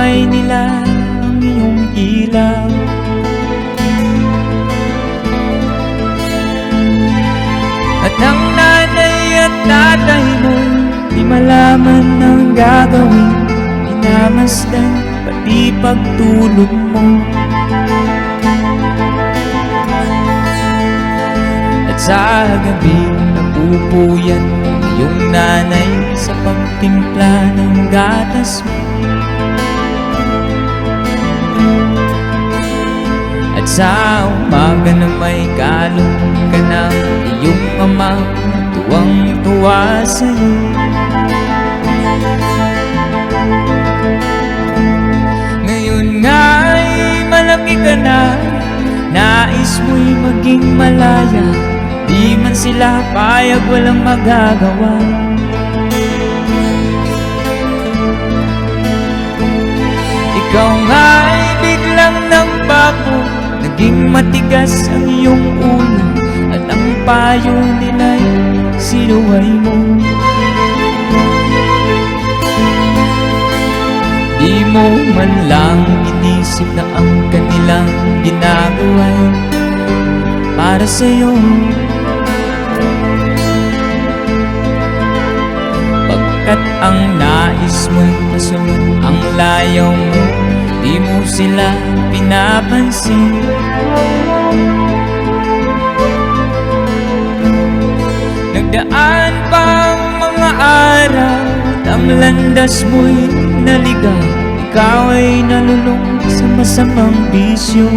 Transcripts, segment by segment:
kamay nila ang iyong ilaw. At ang nanay at tatay mo di malaman ang gagawin, minamasdan pati pagtulog mo. At sa gabi napupuyat yung nanay sa pagtimpla ng gatas mo. At sa umaga na may kalong ka ng iyong ama, tuwang-tuwa sa'yo. Ngayon nga'y malaki ka na, nais mo'y maging malaya, di man sila payag, walang magagawa. Ikaw nga'y biglang nagbago, naging matigas ang iyong ulo, at ang payo nila'y sinuway mo. Di mo man lang inisip na ang kanilang ginagawa'y para sa'yo. Pagkat ang nais mo'y masunod ang layaw mo, di mo sila pinapansin. Nagdaan pa ang mga araw at ang landas mo'y naligaw, ikaw ay nalulong sa masamang bisyo.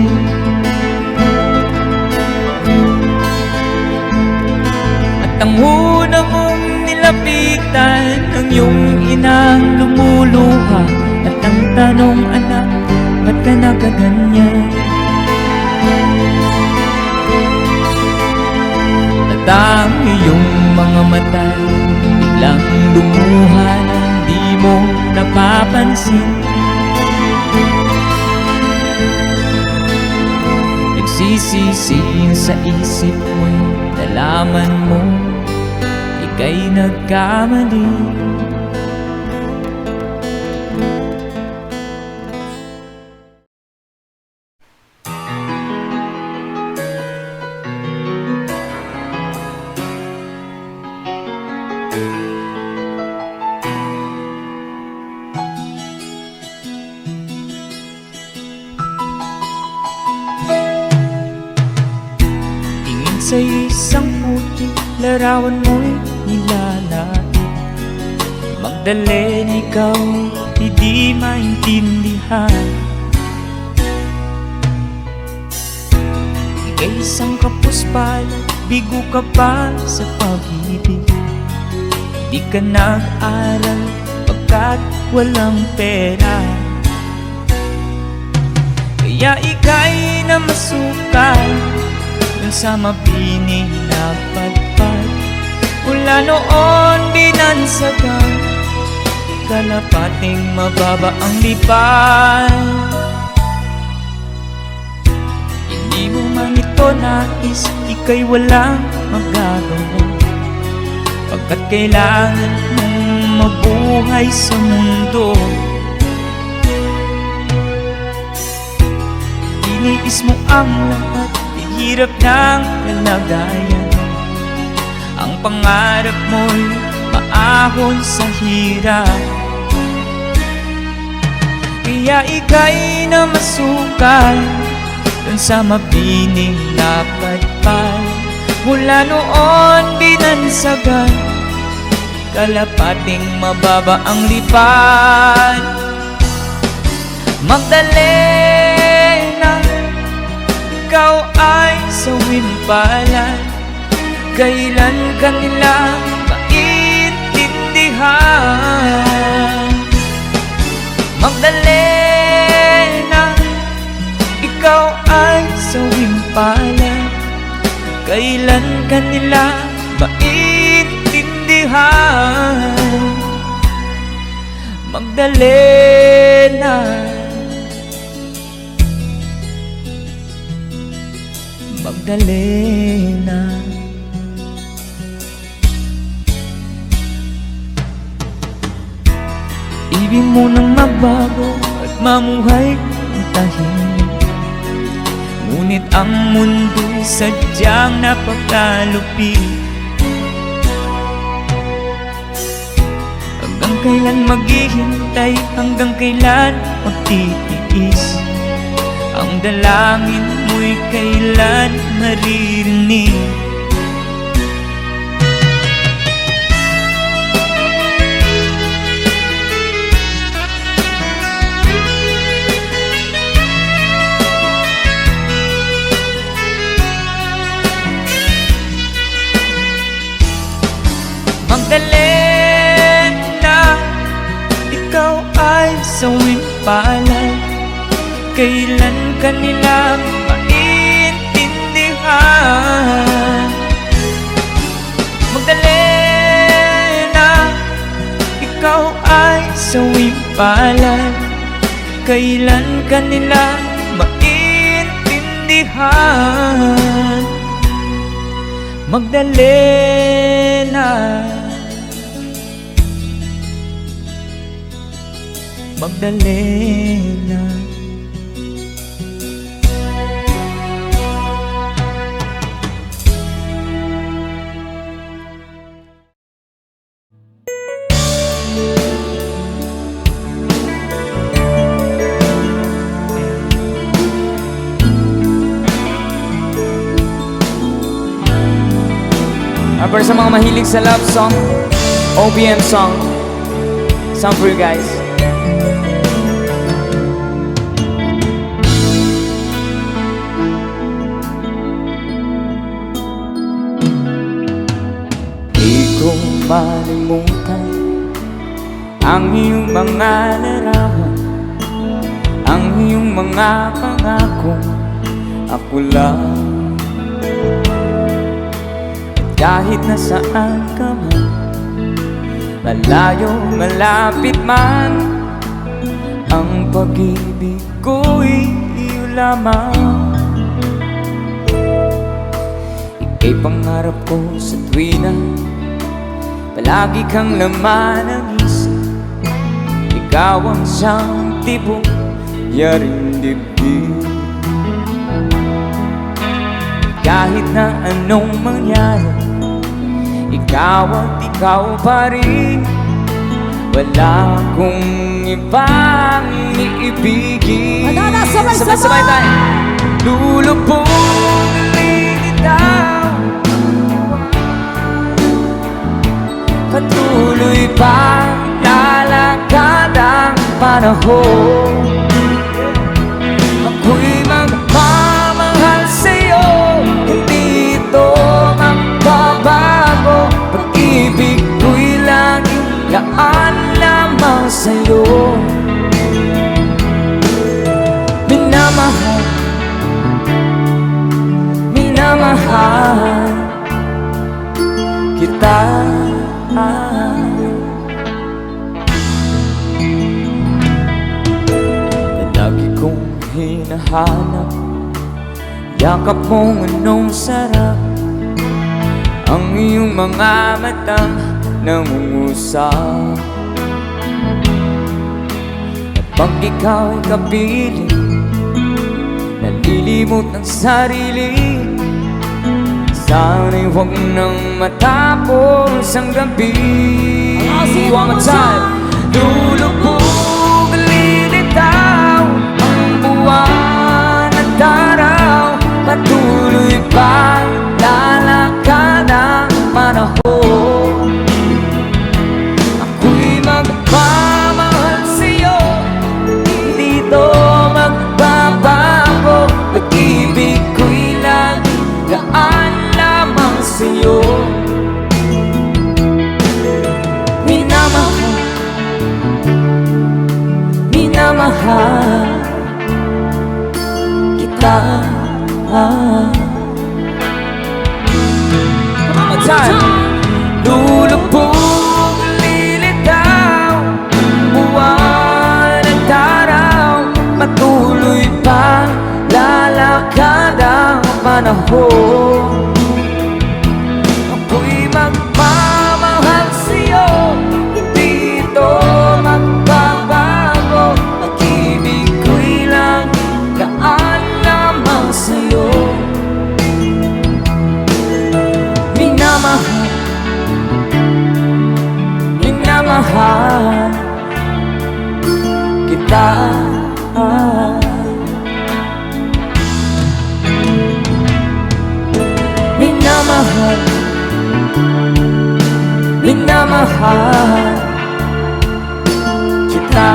At ang una mong nilapitan ang iyong inang lumuluha, at ang tanong, anak, ba't ka nakaganyan? At ang iyong mga mata biglang lumuha nang di mo napapansin. Nagsisisi sa isip mo'y nalaman mo ika'y nagkamali. Sa isang puti, larawan mo'y nilalait. Magdalena, ikaw hindi maintindihan. Ika'y isang kapuspal, bigo ka pa sa pag-ibig. Di ka nag-aral pagkat walang pera, kaya ika'y namasukal sa mabining na padpad. Mula noon binansagan, kalapating mababa ang lipad. Hindi mo man ito nais, ika'y walang magagawa, pagkat kailangan mong mabuhay sa mundo. Iniis mo ang lahat, hirap ng kalagayan. Ang pangarap mo'y maahon sa hirap, kaya ika'y namasukal dun sa mabining na padpad. Mula noon binansagan, kalapating mababa ang lipad. Magdalena, ikaw ay sawimpalan, kailan ka nila maintindihan? Magdalena, ikaw ay sawimpalan, kailan ka nila maintindihan? Magdalena, Magdalena. Ibig mo nang mabago at mamuhay ng tahimik. Ngunit ang mundo'y sadyang napakalupit. Hanggang kailan maghihintay, hanggang kailan magtitiis? Ang dalangin mo'y kailan maririnig? Magdalena, ikaw ay sawing palad. Kailan ka nila maintindihan? Magdalena, ikaw ay sawing palad. Kailan ka nila maintindihan? Magdalena, Magdalena. Para sa mga mahilig sa love song, OPM song for you guys. Di ko malimutan ang iyong mga larawan, ang iyong mga pangako. Ako lang, kahit nasaan ka man, malayo, malapit man, ang pag-ibig ko'y iyo lamang. Ika'y pangarap ko sa tuwina, palagi kang laman ng isip. Ikaw ang siyang tibok, yaring dibdib. Kahit na anong mangyari, ikaw at ikaw pa rin. Wala akong ibang iibigin. Sabay-sabay tayo. Lulubog lilitaw, patuloy pa lalakad ang panahon. Ako'y magmamahal sa'yo, hindi ito magbabago. Pag-ibig ko'y laging laan lamang sa'yo. Minamahal, minamahal kita. Lagi kong hinahanap yakap mong anong sarap, ang iyong mga matang nangungusap. At pag ikaw'y kapiling, nalilimot ang sarili. Sana'y huwag nang matapos ang gabi. One more time. Lulubog, lilitaw ang buwan at araw, patuloy pa lalakad ang panahon. Ako'y magmamahal sa'yo, hindi ito magbabago. Pag-ibig ko'y laging laan lamang sa'yo. Minamahal, minamahal kita. One time. Lulubog, lilitaw, buwan at araw, patuloy pa lalakad ang panahon. Ako'y magmamahal sa'yo, hindi ito magbabago. Pag-ibig kita. Minamahal, minamahal kita.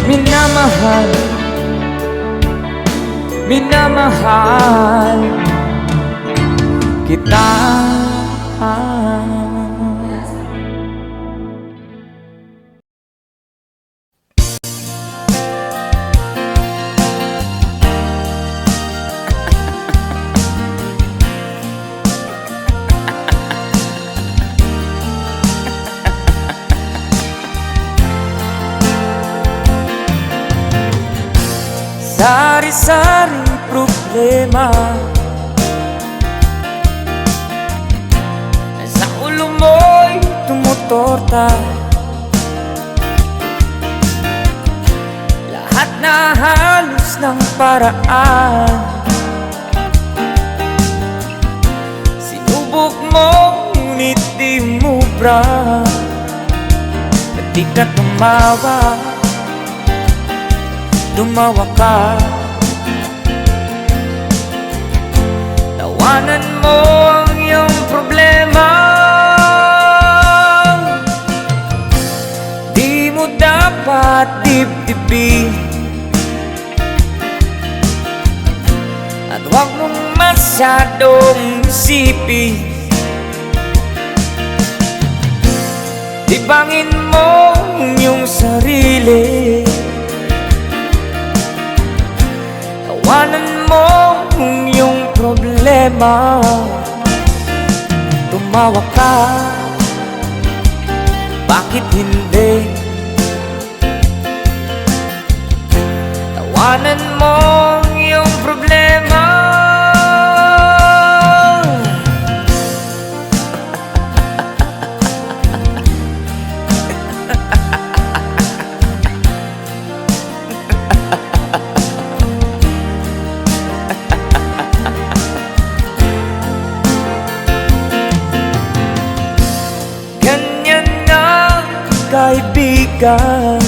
Minamahal, minamahal kita. Sari-saring problema sa ulo mo'y tumutorta. Lahat na halos ng paraan sinubok mo, ngunit di mo bra. At di ka tumawa, tumawa ka. Tawanan mo ang iyong problema. Di mo dapat dibdibin, at huwag mong masyadong isipin. Libangin mo ang iyong sarili. Tawanan mo ang iyong problema. Tumawa ka, bakit hindi? Tawanan mo ang iyong problema. Kaibigan,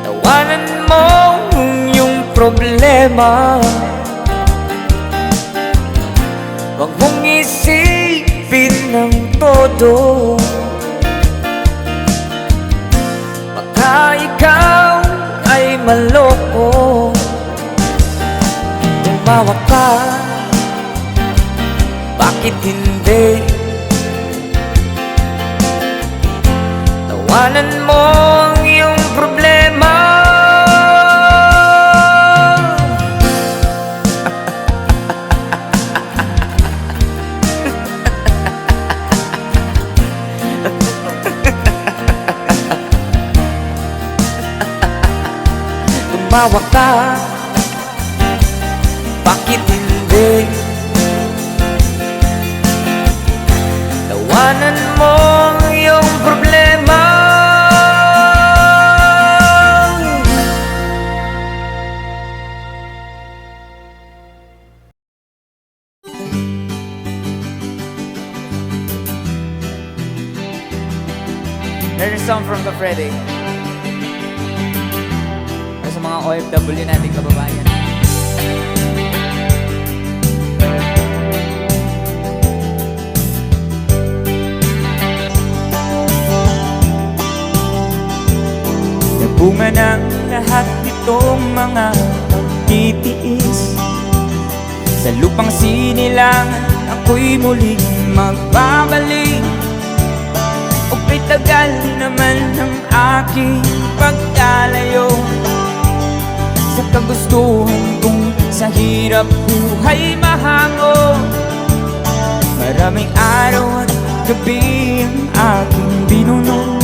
tawanan mo ang iyong problema. Huwag mong isipin ng todo, baka ikaw ay maloko. Tumawa ka, bakit hindi? Tawanan mo ang iyong problema. Tumawa ka, bakit hindi? Tawanan mo ang iyong problema. There's a song from the Freddy para sa mga OFW nating kababayan. Nabunga ng lahat nitong mga pagtitiis. Sa lupang sinilangan ako'y muling magbabalik. O kay tagal naman ng aking pagkalayo sa kagustuhan kong sa hirap buhay mahango. Maraming araw at gabi ang aking binuno.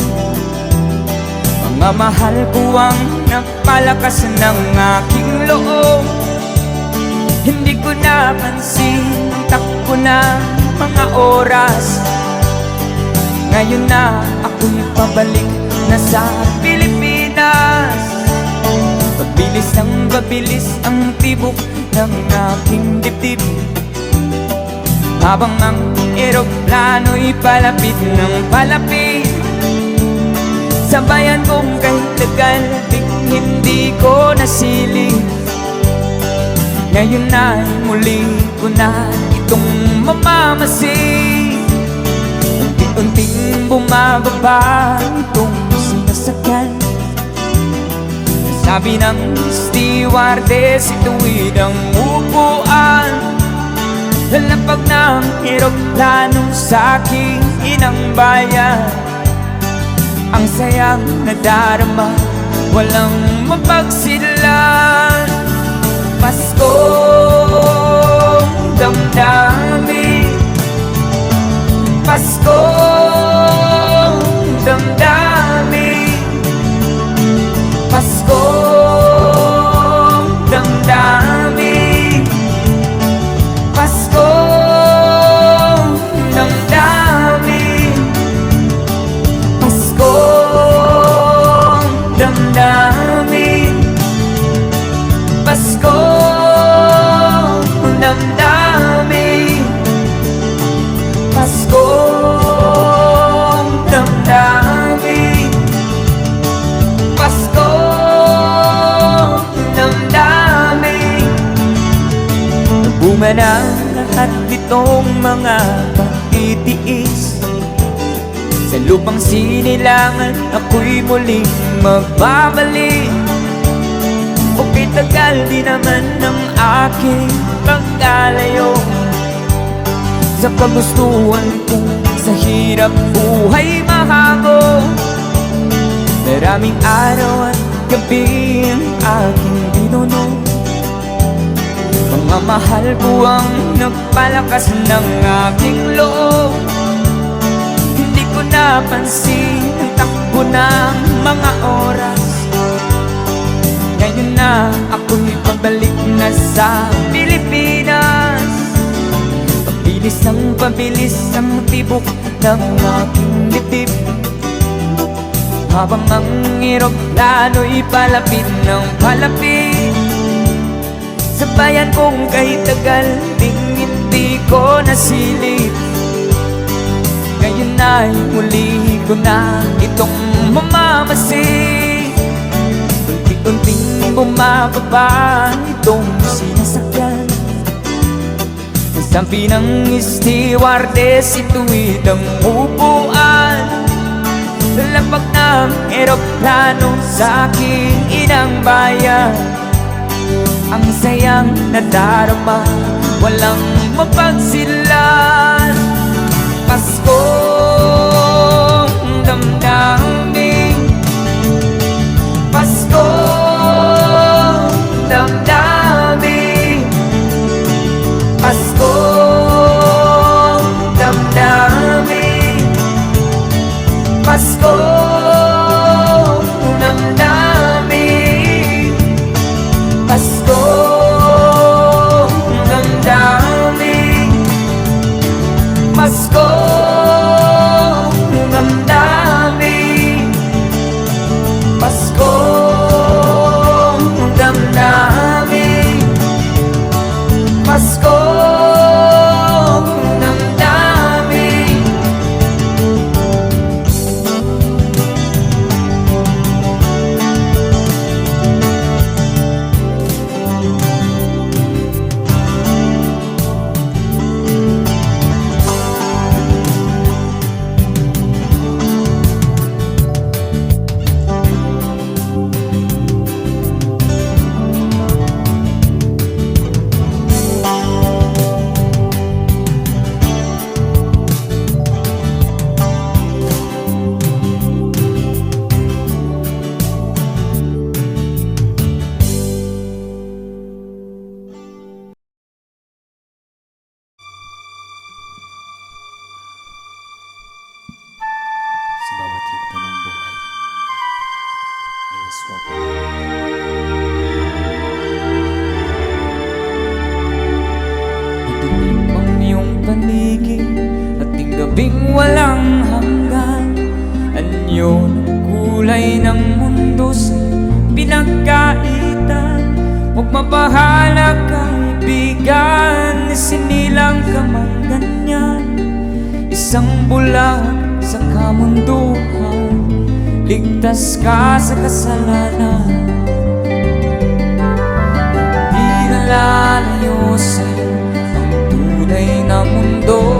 Mga mahal ko ang napalakas ng aking loob. Hindi ko napansin, takbo na mga oras. Ngayon na ako'y pabalik na sa Pilipinas. Pabilis ng babilis ang tibok ng aking dibdib. Habang ang eroplano'y palapit ng palapit, sabayan kong kahit tagal hindi ko nasilip. Ngayon ay muli ko na itong mamamasid. Unti-unting bumababa itong sinasakyan. Sabi ng stewardess, ituwid ang upuan. Lalapag ng eroplano sa aking inang bayan. Ang sayang nadarama, walang mapagsidlan. Paskong damdamin, Paskong damdamin, Paskong damdamin, Paskong damdamin, Paskong damdamin, Paskong damdamin, Paskong damdamin, Paskong damdamin. Bunga ng lahat nitong mga pagtitiis. Sa lupang sinilangan, ako'y muling magbabalik. Okay, tagal di naman ng aking pagkalayo sa kagustuhan kong sa hirap buhay mahango. Maraming araw at gabi ang aking binuno. Mga mahal ko ang nagpalakas ng aking loob. Hindi ko napansin ang takbo ng mga oras. Ngayon na ako'y pabalik na sa Pilipinas. Pabilis ang tibok ng aking dibdib. Habang ang eroplano'y palapit ng palapit, sabayan kong kahit tagal hindi ko nasilip. Ngayon ay muli ko na itong mamamasid. Unti-unting bumababa itong sinasakyan. Sabi ng stewardess, ituwid ang upuan. Lalapag ng eroplano sa aking inang bayan. Ang sayang nadarama, walang mapagsilan. Paskong damdamin, Paskong damdamin, Paskong damdamin, Paskong damdamin, Paskong damdamin, Paskong damdamin, Paskong damdamin, Paskong damdamin. Sa bawat yugto ng buhay ay aswang. Madilim ang iyong paligid at ting gabing walang hanggan. Anyo ng kulay ng mundo sa'yo pinagkaitan. Huwag mabahala kaibigan, sinilang ka man ganda. isang bulag sa kamunduhan, ligtas ka sa kasalanan. Di nalalayo sa'yo ang tunay na mundo.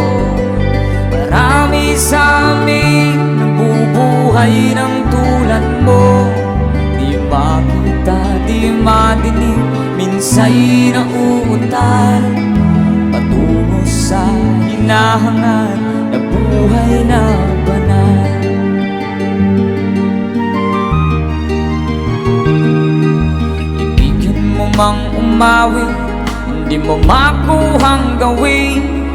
Marami sa amin nabubuhay ng tulad mo. Di makita, di madinig, minsa'y nauutal patungo sa hinahangad na buhay na banal. Ibigin mo mang umawi, hindi mo makuhang gawin.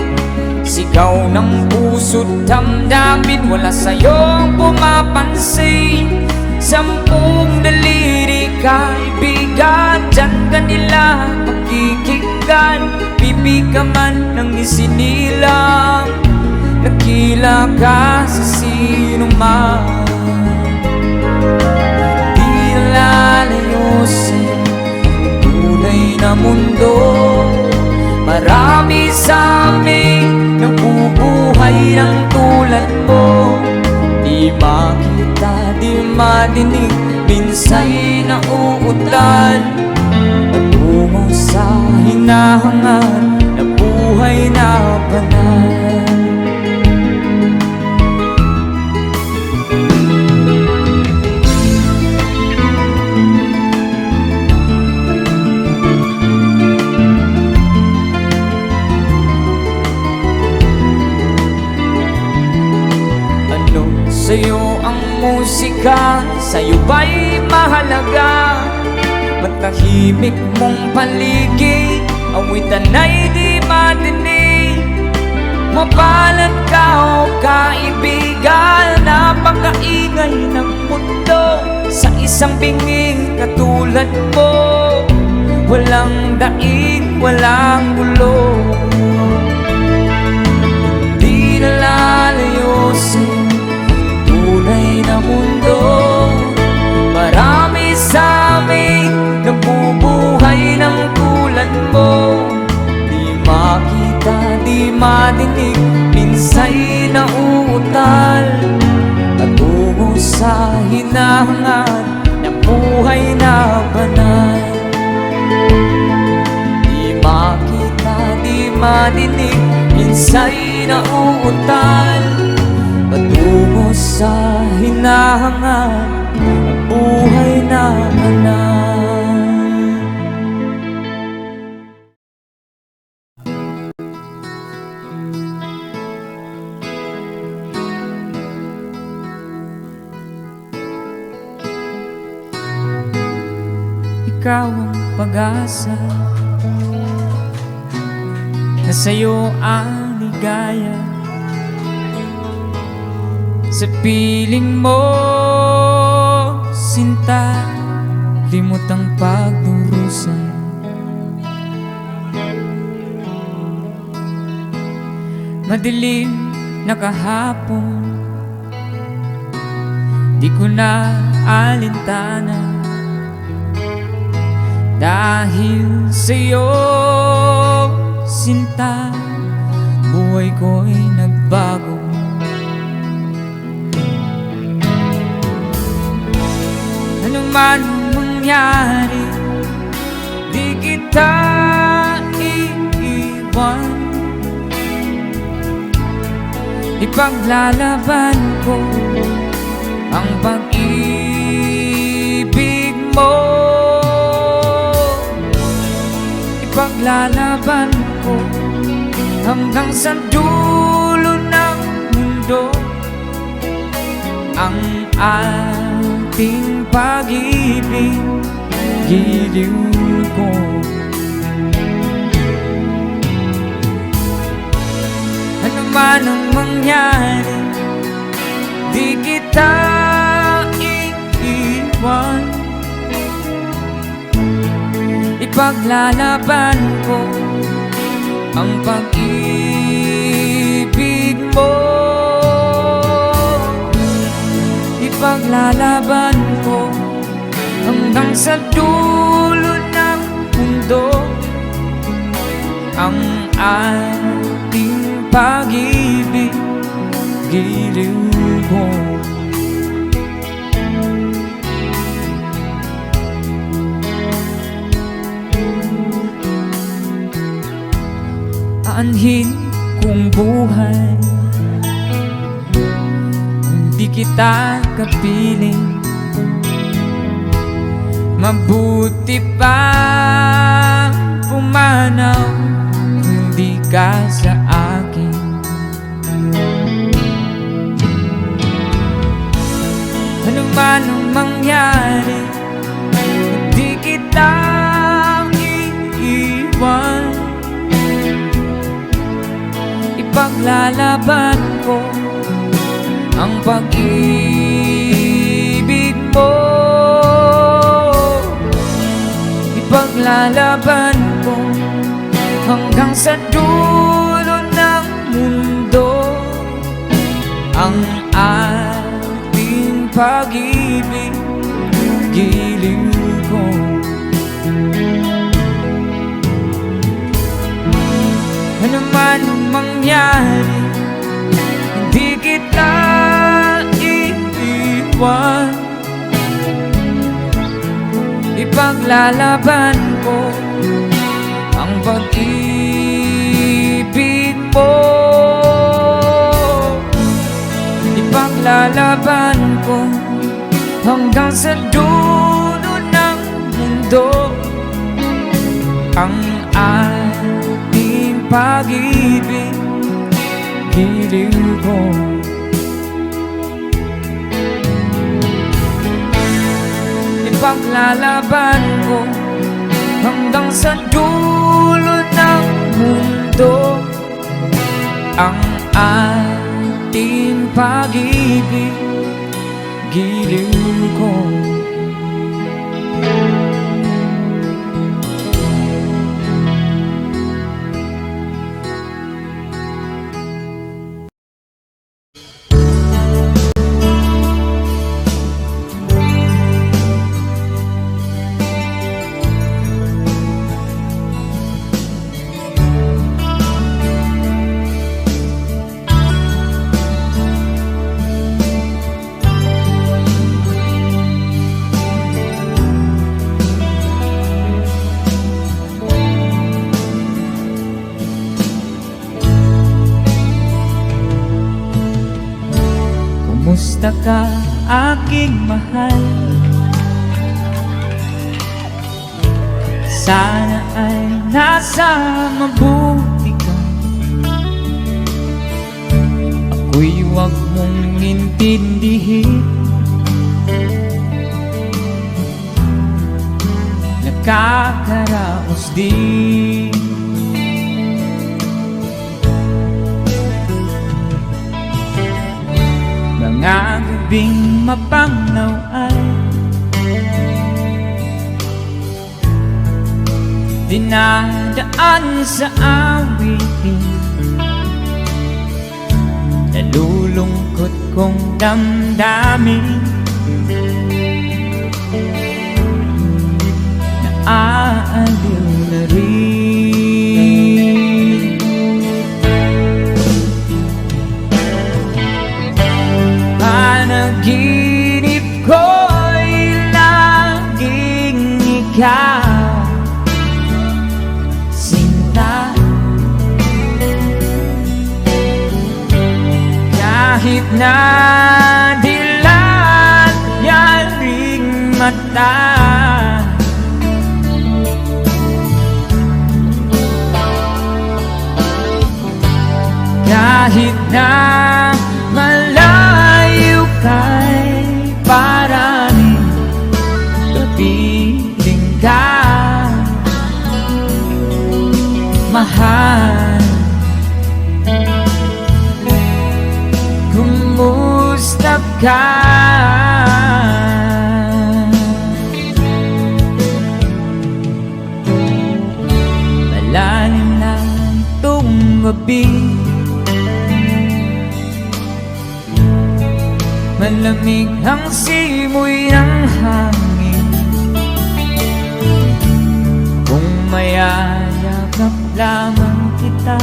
Sigaw ng puso't damdamin, wala sa'yong pumapansin. Sampung daliri kaibigan, dyan ka nila pakikinggan. Bibig ka man ng isinilang, nakila ka sa sino man. Di nalalayo sa'yo ang tunay na mundo. Marami sa amin nabubuhay ng tulad mo. Di makita, di madinig, minsa'y nauutal patungo sa hinahangad na buhay na banal. Sa'yo ang musika, sa'yo ba'y mahalaga? Matahimik mong paligid, awitan ay di madinig. Mapalad ka o kaibigan, napakaingay ng mundo. Sa isang binging katulad mo, walang daig, walang gulo. Di nalalayo sa'yo tunay na mundo. Marami sa amin nabubuhay ng tulad mo. Di makita, di madinig, minsa'y nauutal patungo sa hinahangad na buhay na banal. Di makita, di madinig, minsa'y nauutal patungo sa hinahangad ng buhay na banal. Ikaw ang pag-asa, na sa'yo ang ligaya. Sa piling mo, sinta, limot ang pagdurusa. Madilim na kahapon, di ko na alintana. Dahil sa'yo, sinta, buhay ko'y nagbago. Ano man mangyari, di kita iiwan. Ipaglalaban ko ang pag-ibig mo. Ipaglalaban ko hanggang sa dulo ng mundo ang ating pag-ibig, giliw ko. Ano man ang mangyari, di kita iiwan. Ipaglalaban ko ang pag-ibig mo. Ipaglalaban ko hanggang sa dulo ng mundo ang ating pag-ibig, giliw ko. Aanhin kong buhay, hindi kita kapiling. Mabuti pa pumanaw, hindi ka sa akin. Ano man ang mangyari, hindi kita iiwan. Ipaglalaban ko ang pag-ibig mo. Ipaglalaban ko hanggang sa dulo ng mundo ang ating pag-ibig, giliw ko. Ano man ang mangyari, hindi kita iiwan. Ipaglalaban ko ang pag-ibig mo. Ipaglalaban ko hanggang sa dulo ng mundo ang ating pag-ibig, giliw ko. Ipaglalaban ko hanggang sa dulo ng mundo ang ating pag-ibig, giliw ko. Kumusta ka, aking mahal? Sana ay nasa mabuti ka. Ako'y huwag mong intindihin, nakakaraos din. Mga gabing mapangnaw ay dinadaan sa awitin. Nalulungkot kong damdamin, naaaliw na rin. Panaginip ko'y laging ikaw, sinta. Kahit na dilat yaring mata, kahit na malayo kay paraning kapiling ka, mahal. Kumusta ka? Malalim na itong gabi, malamig ang simoy ng hangin. Kung mayayakap lamang kita,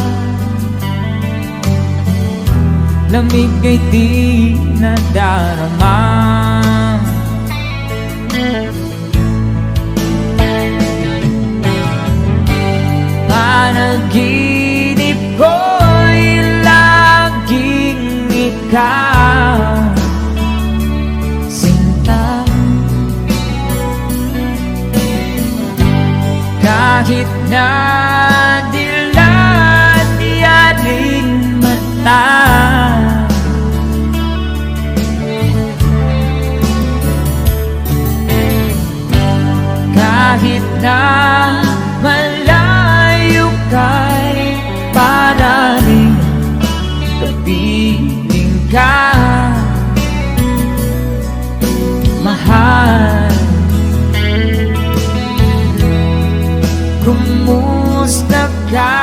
lamig ay di nadarama. Panaginip ko'y laging ikaw, sinta. Kahit na dilat yaring mata, kahit na malayo kay parating kapiling ka, mahal. Kumusta ka?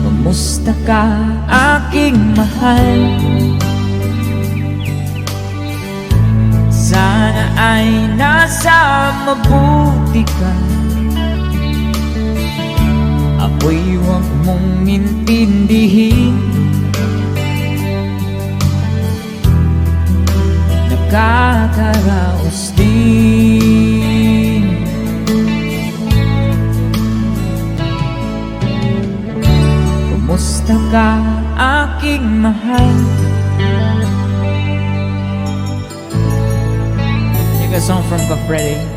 Kumusta ka, aking mahal? Sana ay nasa mabuti ka. Ako'y huwag mong intindihin, nakakaraos din. Kumusta ka, aking mahal? Take a song from Kafredi.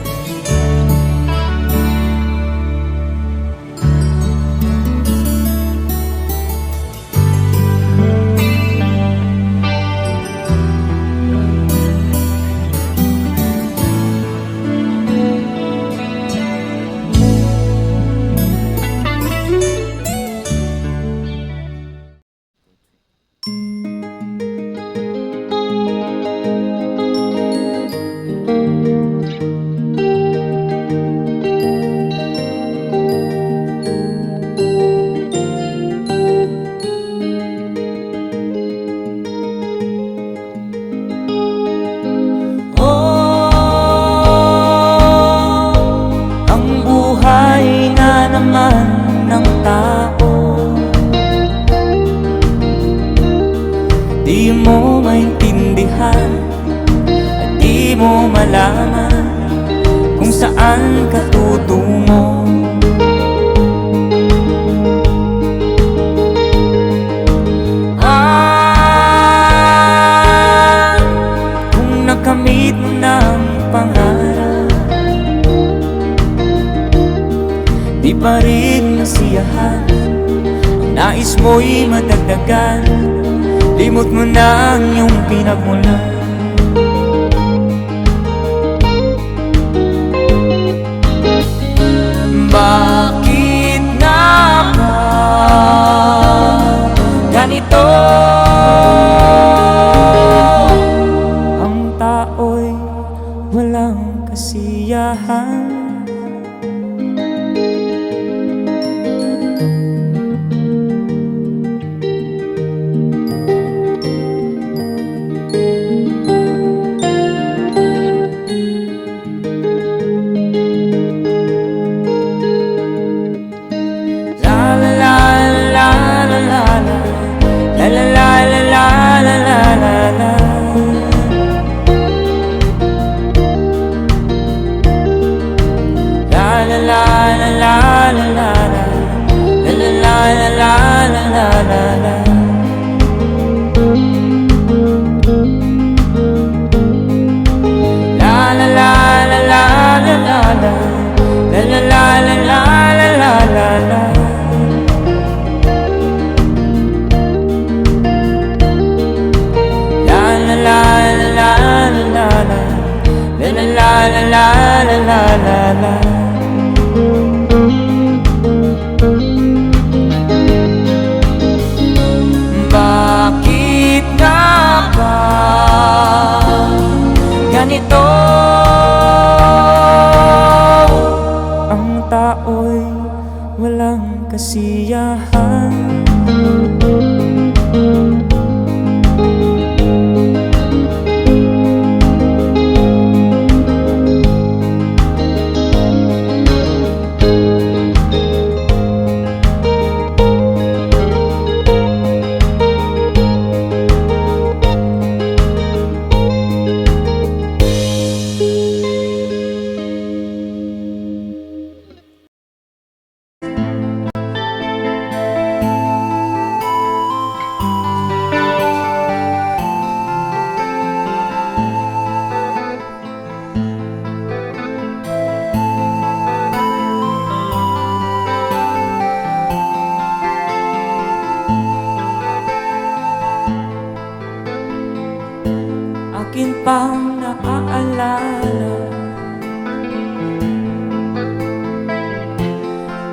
Ng tao, di mo maintindihan at di mo malaman kung saan ka tutungo. Kung nakamit mo ng pangarap, di pa rin nasiyahan, ang nais mo'y madagdagan, limot mo na ang iyong pinagmulan. Bakit nga ba ganito? Ang tao'y walang kasiyahan. Bakit nga ba ganito? Ang tao'y walang kasiyahan.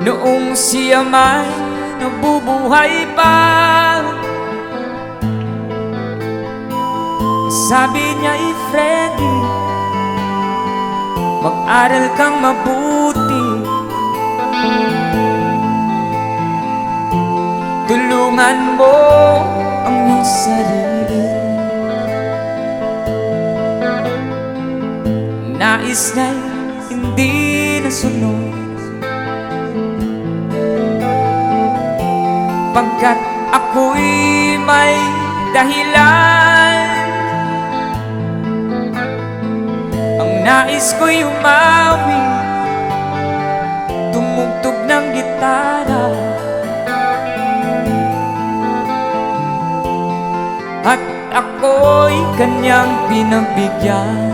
noong siya may nabubuhay pa. Sabi niya, Freddy, mag-aral kang mabuti, tulungan mo ang iyong sarili. Nais na'y hindi nasunod, pagkat ako'y may dahilan. Ang nais ko'y umawi, tumugtog ng gitara, at ako'y kanyang pinagbigyan.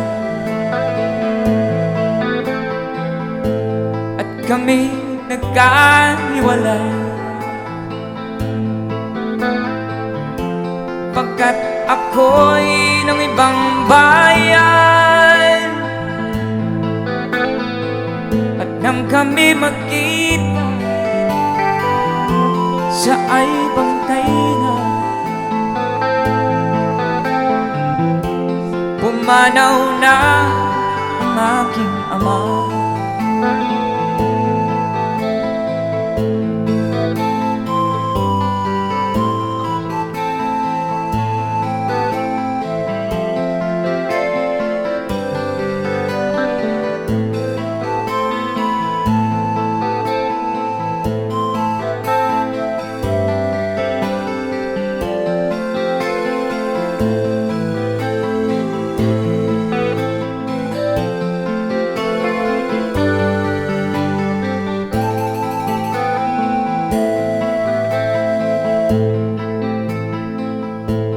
At kami nagkahiwalay, pagkat ako'y ng ibang bayan. At nang kami magkita, siya ay bangkay na. Pumanaw na ang aking ama.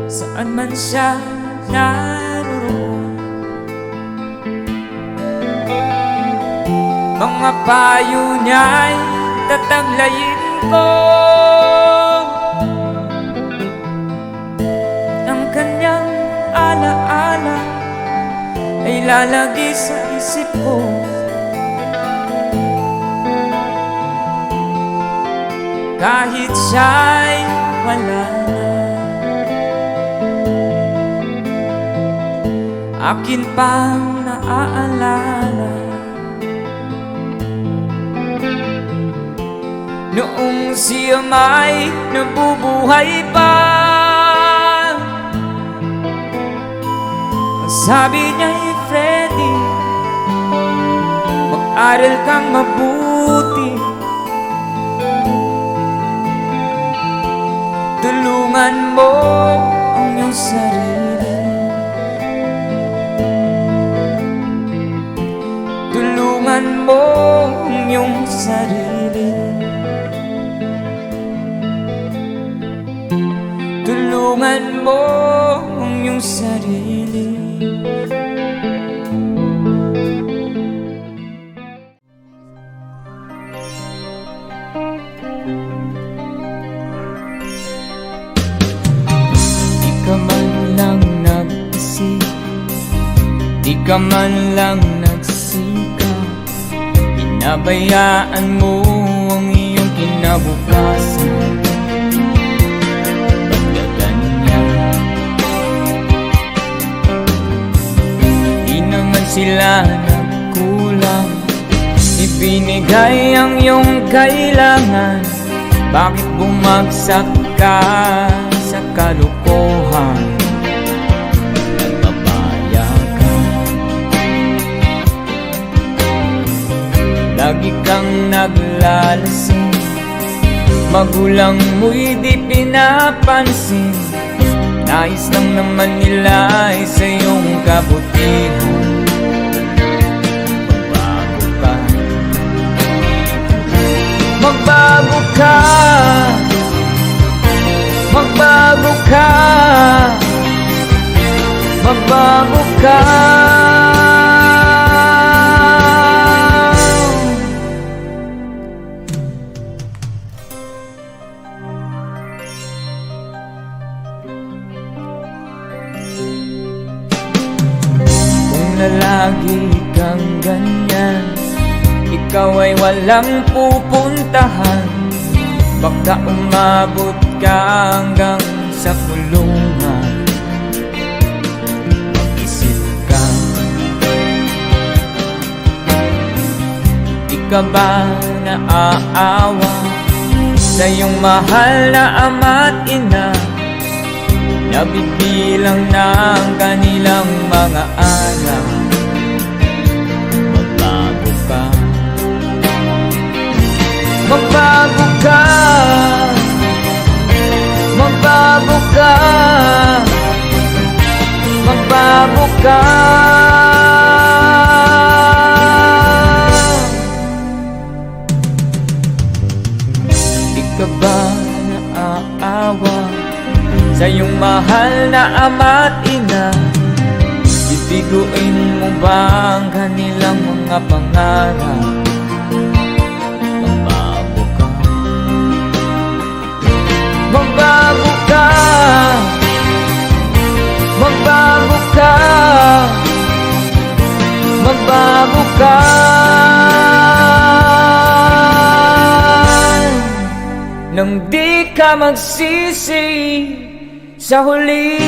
Saan man siya naroroon, mga payo niya'y tataglayin ko. Ang kanyang alaala ay lalagi sa isip ko. Kahit siya'y wala na, akin pang naaalala noong siya may nabubuhay pa. Sabi niya, Freddy, mag-aral kang mabuti, tulungan mo ang iyong sarili. Tulungan mo ang iyong sarili. Tulungan mo ang iyong sarili. Di ka man lang nag-isip, di ka man lang nagsikap, pinabayaan mo ang iyong kinabukasan. Pagkaganyan, di naman sila nagkulang, ibinigay ang iyong kailangan. Bakit bumagsak ka sa kalokohan? Nagpapaya ka, lagi kang naglalasing, magulang mo'y di pinapansin. Nais lang naman nila ay sa iyong kabutihan. Magbago ka, magbago ka, magbago ka. Kung lalagi kang ganyan, ikaw ay walang pupuntahan. Baka umabot ka hanggang sa kulungan. Mag-isip ka, di ka ba naaawa sa iyong mahal na ama't ina? Nabibilang na ang kanilang mga araw. Magbago ka, magbago ka, magbago ka, magbago ka. Di ka ba naaawa sa iyong mahal na ama't ina? Bibiguin mo ba ang kanilang mga pangarap? Magbago ka, magbago ka, magbago ka, magbago ka. Nang di ka magsisi sa huli.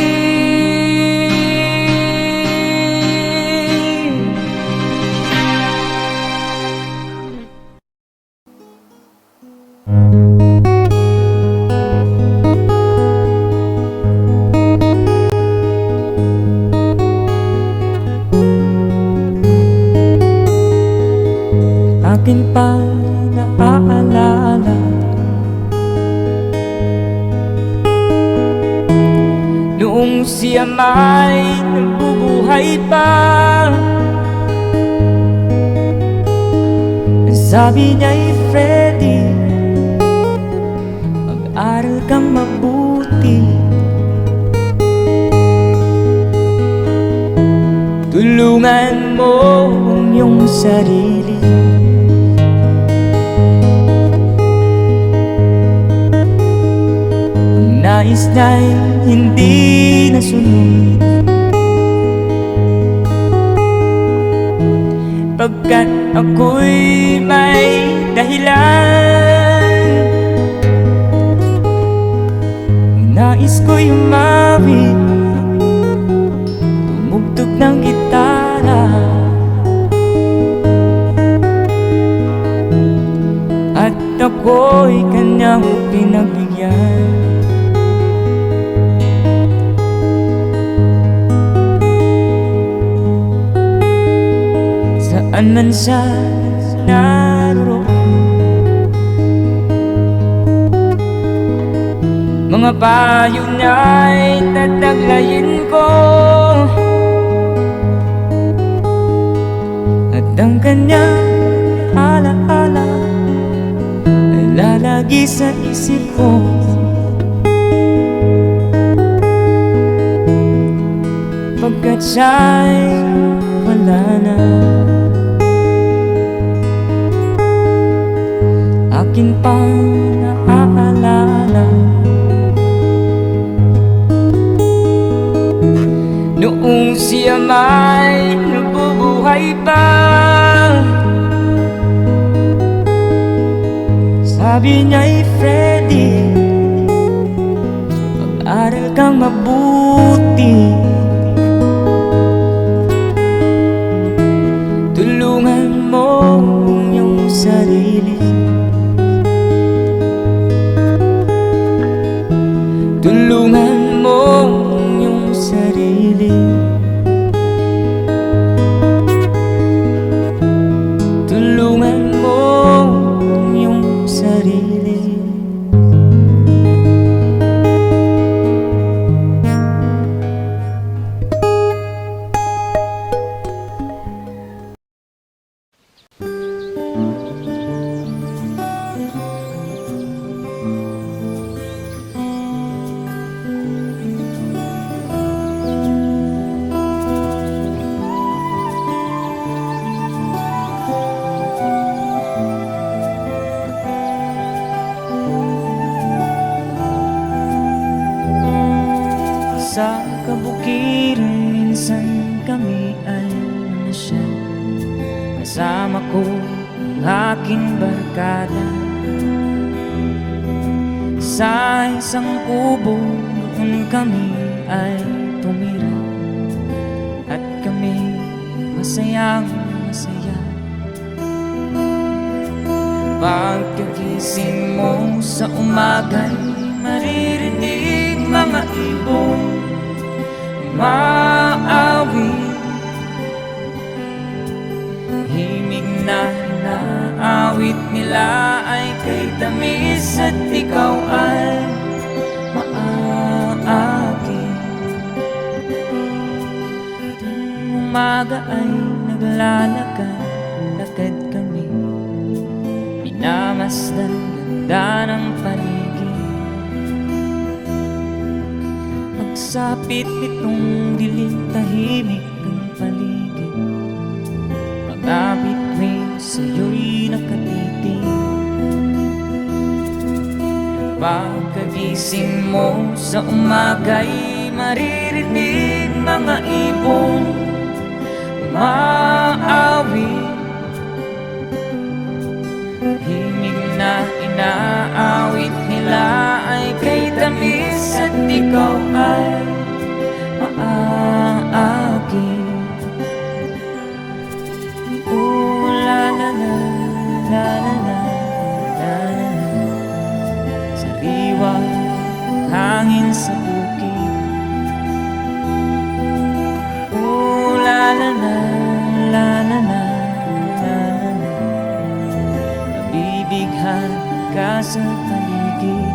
Akin pa naaalala noong siya may nabubuhay pa. Sabi niya'y Freddy, mag-aral kang mabuti, tulungan mo ang iyong sarili. Ang nais na'y hindi nasunod, pagkat ako'y may dahilan. Nais ko'y umawit, tumugtog ng gitara, at ako'y kanyang pinagbigyan. Saan man siya naroon, mga payo niya'y tataglayin ko, at ang kanyang alaala ay lalagi sa isip ko. Pagkat siya'y wala na, akin pang naaalala noong siya may nabubuhay pa. Sabi niya'y Freddy, mag-aral kang mabuti, tulungan mo ang iyong sarili. Tulungan mo ang iyong sarili. Tulungan mo ang iyong sarili. Sa kabukiran minsan kami ay nasyal, kasama ko ang aking barkada. Sa isang kubo kung kami ay tumira, at kami masayang masaya. Pagkagising mo sa umaga'y maririnig mga ibon umaawit. Himig na inaawit nila ay kay tamis, at ikaw ay maaakin. Tuwing umaga ay naglalakad kami, minamasdan ganda ng paligid. Magsapit nitong dilim, tahimik ang paligid. Pag-abit may sa'yo'y nakatitig. Pagkagising mo sa umaga'y maririnig mga ibon umaawit. Himig na inaawit nila ay kay tamis, at ikaw ay maaakin. Oh, la la la, la la la, la la la. Sariwa hangin sa bukid. Oh, la la la, la la la, la la la. Nabibighan ka sa paligid.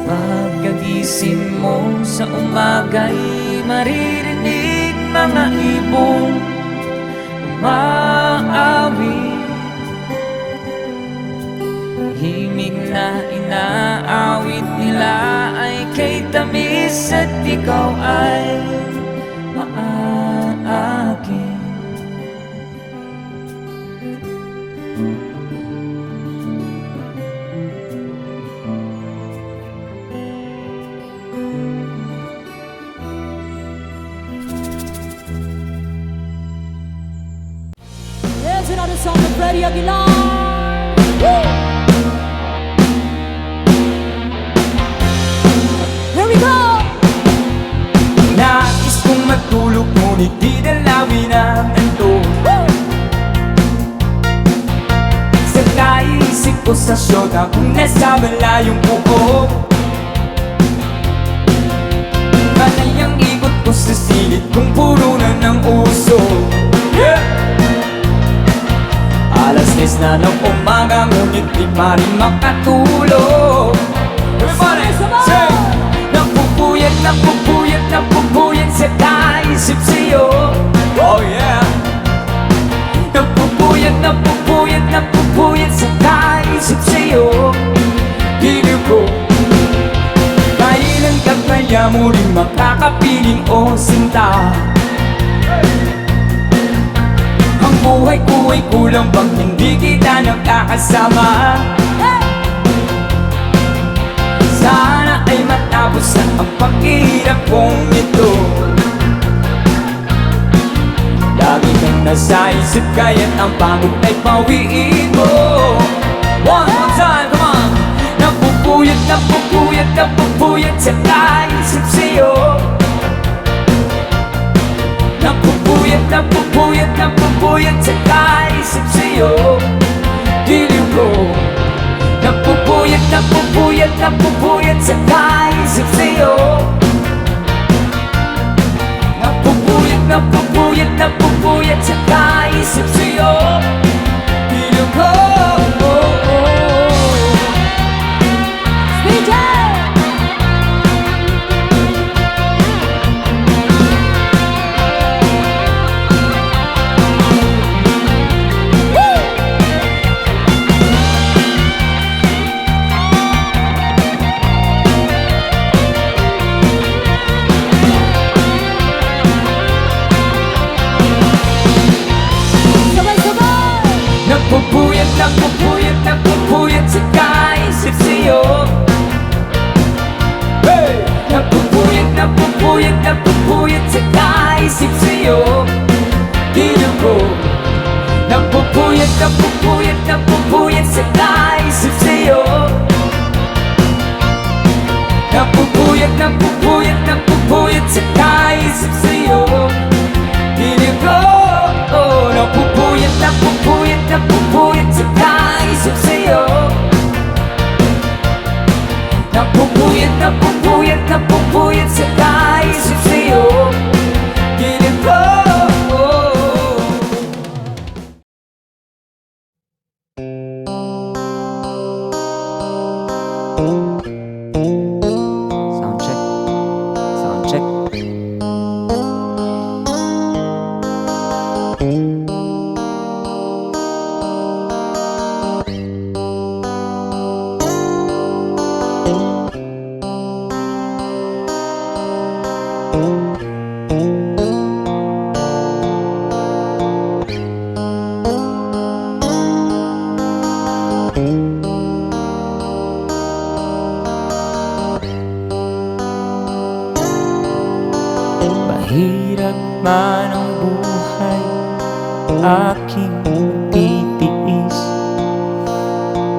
Pagkagising mo sa umaga'y maririnig mga ibon umaawit. Himig na inaawit nila ay kay tamis, at ikaw ay maaakin. Here's another song of Freddie Aguilar. Woo! Here we go! Nais kong matulog ngunit di dalawin ang anto. Sa kaisip ko sa syota kung nasa malayong buko. Panay ang ikot ko sa silid kung puro na ng uso. Alas 10 na ng umaga ngunit di pa rin makatulog. Everybody say! Napupuyat, napupuyat, napupuyat sa kaisip sa'yo. Oh yeah! Napupuyat, napupuyat, napupuyat sa kaisip sa'yo. Giliw ko, kailan ka kaya muling makakapiling o sinta? Ang buhay ko ay kulang bang hindi kita nakakasama? Sana ay matapos na ang paghihirap kong ito. Lagi kang nasa isip kaya't ang pagod ay pawiin mo. One more time, come on! Napupuyat, napupuyat, napupuyat sa kaisip sa'yo. Napupuyat, napupuyat, napupuyat sa kaisip sa'yo. Giliw ko, napupuyat, napupuyat, napupuyat sa kaisip sa'yo. Napupuyat, napupuyat, napupuyat sa kaisip sa'yo. Giliw ko, DJ! napupuyat, napupuyat, napupuyat sa kaisip sa'yo. Hey! Napupuyat, napupuyat, napupuyat sa kaisip sa'yo. Giliw ko, aking titiis.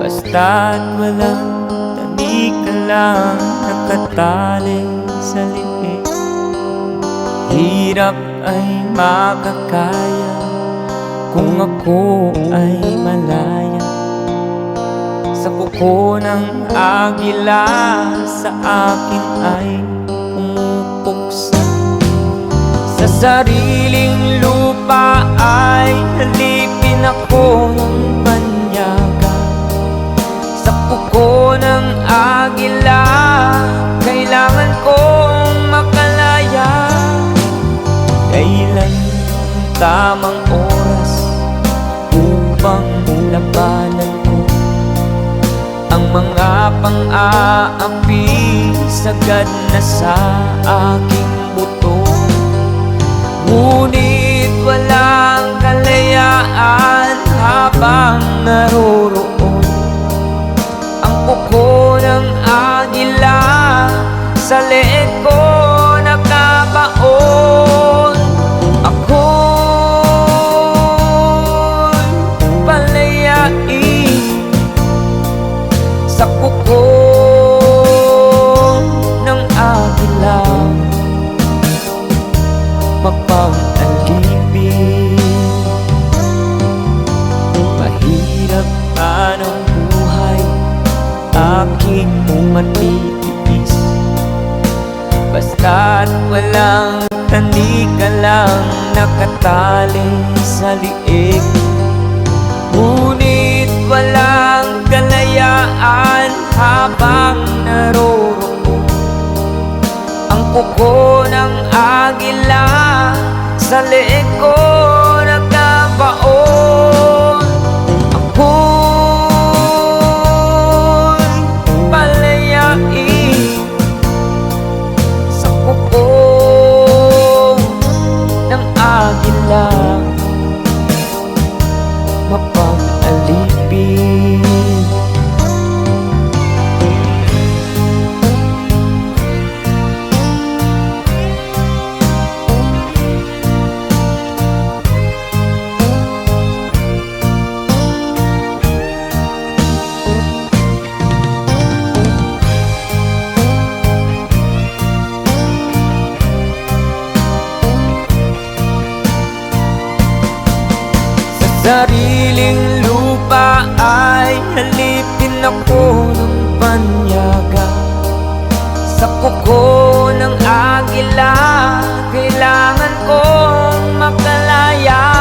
Basta't walang tanik ka lang nakatali sa liig. Hirap ay makakaya kung ako ay malaya sa kuko ng agila, sa akin ay pumupuksa. Sa sariling lupa ay halipin ako ng banyaga. Sa kuko ng agila, kailangan kong makalaya. Kailan ang tamang oras upang labanan ko ang mga pang-aapi sagad na sa aking buto? Ngunit walang kalayaan habang naroroon ang kuko ng agila sa leeg ko nakabaon. Ako'y palayain sa kuko ng agila, mapang-alipin. Mahirap man ang buhay, aking matitiis. Basta't walang tanik ka lang nakatali sa liig. Ngunit walang kalayaan habang naroroon ang kuko ng agila sa leeg ko nagkabaon. Ako'y palayain sa kuko ng agila, mapang-alipin. Sariling lupa ay halipin ako ng banyaga. Sa kuko ng agila, kailangan kong makalaya.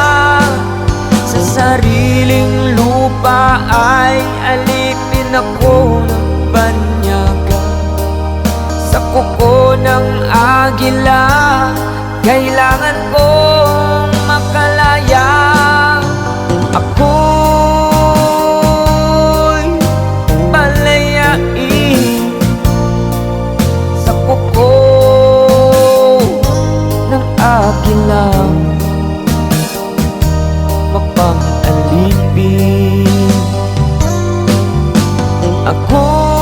Sa sariling lupa ay alipin ako ng banyaga. Sa kuko ng agila, kailangan kong makalaya. Ako'y palayain sa kuko ng agila, mapang-alipin. Ako'y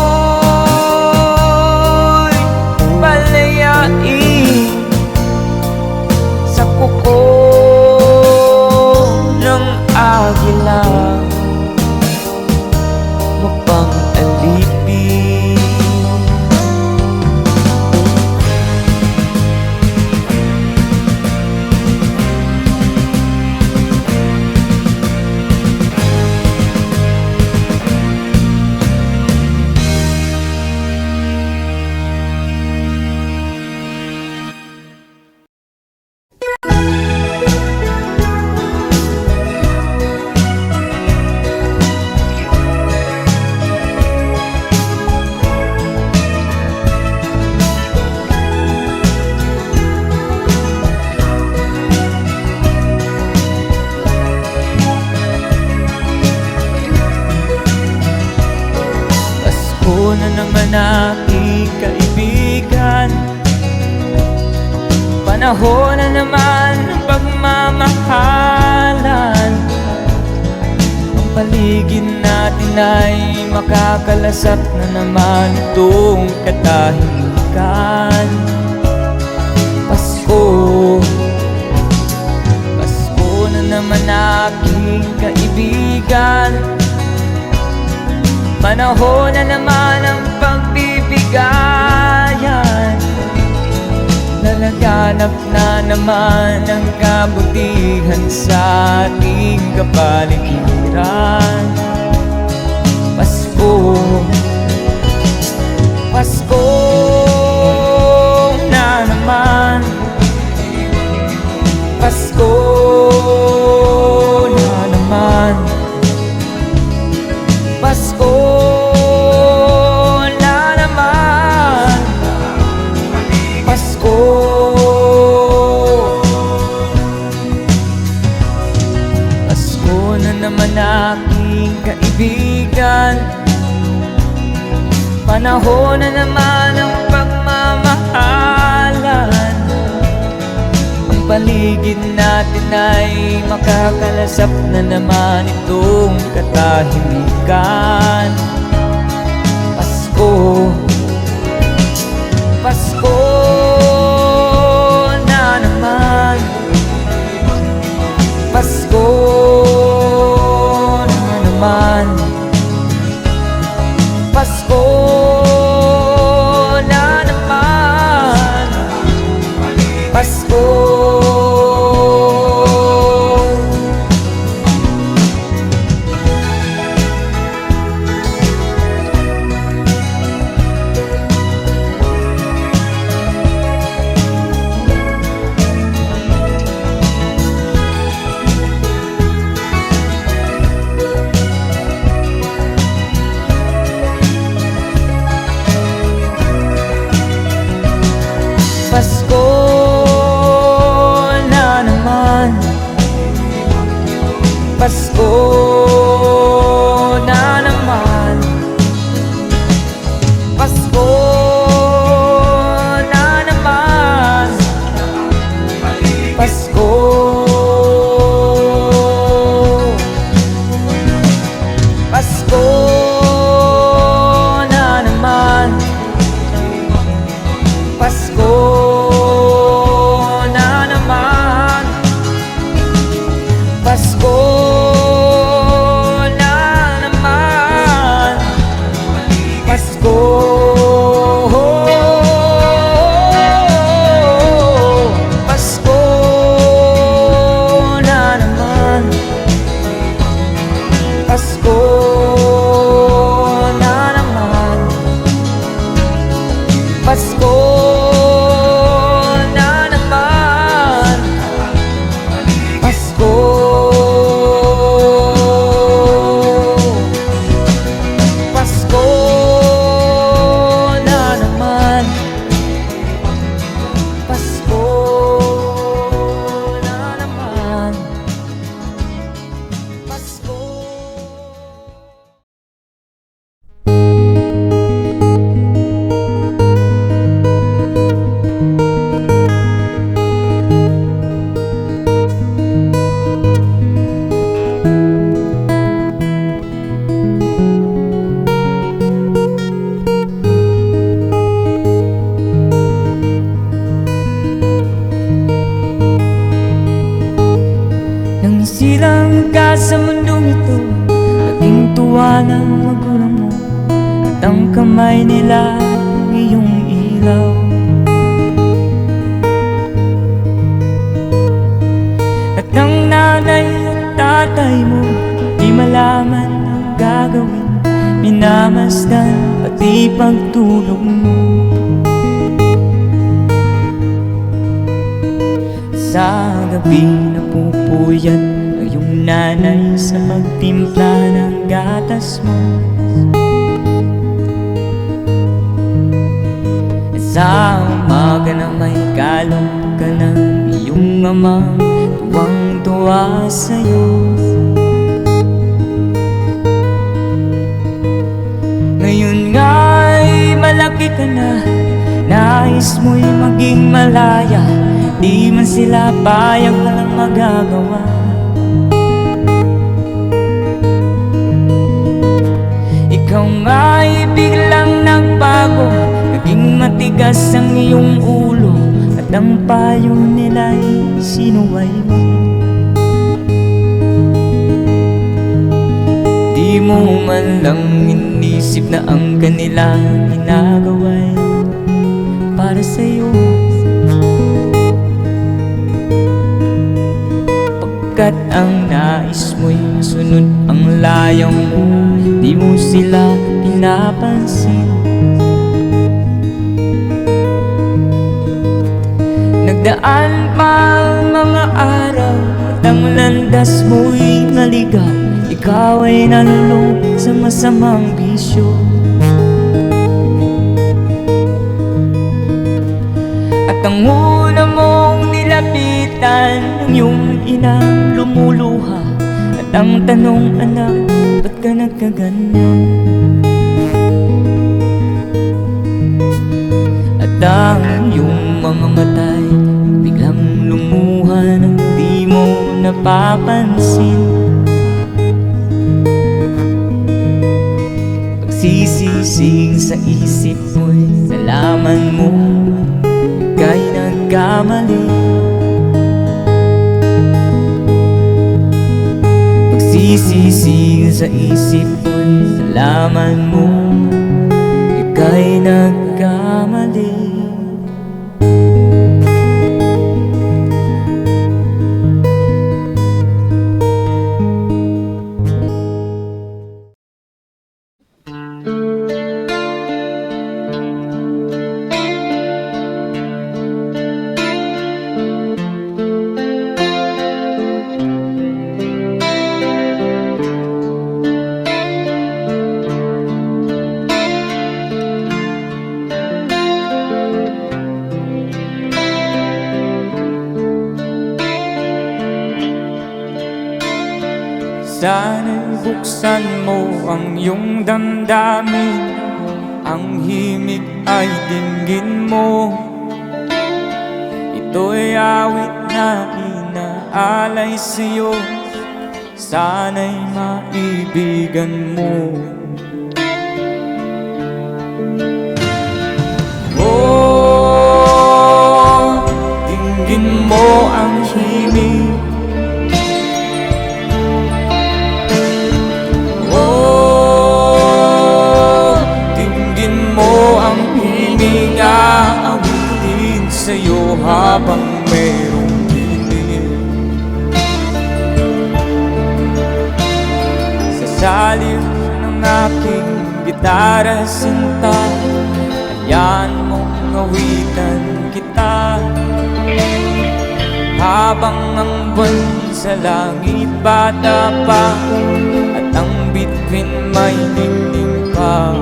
palayain sa kuko ng agila, mapang-alipin. Pasko na naman aking kaibigan, panahon na naman ng pagmamahalan. Ang paligid natin ay makakalasap na naman itong katahimikan. Pasko, Pasko na naman naman aking kaibigan. Panahon na naman ang pagbibigayan. Nalaganap na naman ang kabutihan sa ating kapaligiran. Pasko, Pasko na naman. Pasko na naman. Pasko na naman. Pasko. Pasko na naman aking kaibigan. Panahon na naman ang pagmamahalan. Ang paligid natin ay makakalasap na naman itong katahimikan. Pasko, Pasko na naman. Pasko na naman. Pasko na naman. Pasko. Pasko na naman. Pasko na naman. Pasko na naman. Pasko. Pasko na naman. Pasko na naman. Pasko na naman. Pasko. Pasko na naman. Pasko na naman. Pasko na naman. Pasko. Pasko na naman. Pasko na naman. Pasko. Nang silang ka sa mundong ito, naging tuwa ng magulang mo, at ang kamay nila ang iyong ilaw. At ang nanay at tatay mo, di malaman ang gagawin, minamasdan pati pagtulog mo. Sa gabi napupuyat ang iyong nanay sa magtimpla ng gatas mo. At sa umaga na may kalong ka ng iyong amang tuwang-tuwa sa'yo. Ngayon nga'y malaki ka na, nais mo'y maging malaya, di man sila payag, walang magagawa. Ikaw nga'y biglang nagbago, naging matigas ang iyong ulo, at ang payo nila'y sinuway mo. Di mo man lang inisip na ang kanilang ginagawa'y para sa'yo. Pagkat ang nais mo'y masunod ang layang mo, di mo sila pinapansin. Nagdaan pa ang mga araw at ang landas mo'y naligaw. Ikaw ay nalulong sa masamang bisyo. At ang una mong nilapitan ang iyong inang lumuluha. At ang tanong, anak, ba't ka nagkaganyan? At ang iyong mga matay biglang lumuha nang di mo napapansin. Pagsisising sa isip mo'y nalaman mo ika'y nagkamali. Pagsisising sa isip mo'y nalaman mo ika'y nagkamali. Sana'y buksan mo ang iyong damdamin, ang himig ay dinggin mo. Ito'y awit na inaalay sa'yo, sana'y maibigan mo. Oh, dinggin mo ang himig. Aawitin sa'yo habang mayroong dilim. Sa saliw ng aking gitara sinta, hayaan mong awitan kita. Habang ang buwan sa langit bata pa, at ang bituin may ningning pa.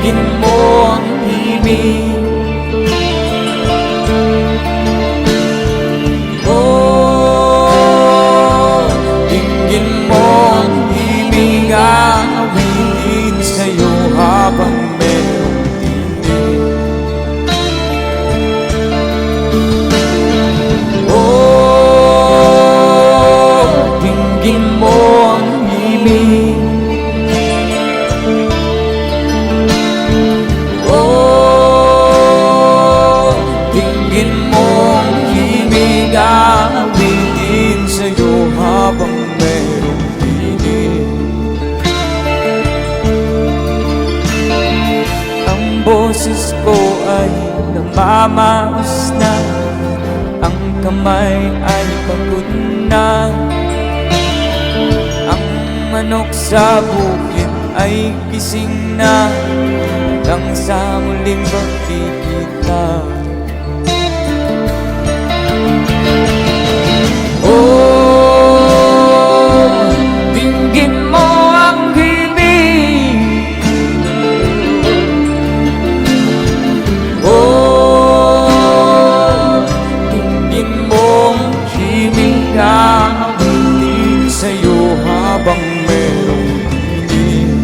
Dinggin mo ang himig. Oh, dinggin mo ang himig. Aawitin sa'yo habang mayroong dilim. Oh, dinggin mo ang himig. Aawitin sa'yo habang mayroong dilim. Ang boses ko ay namamaos na, ang kamay ay pagod na. Ang manok sa bukid ay gising na, hanggang sa muling pagkikita. Oh, dinggin mo ang himig. Oh, dinggin mo ang himig. Aawitin sa'yo habang mayroong dilim.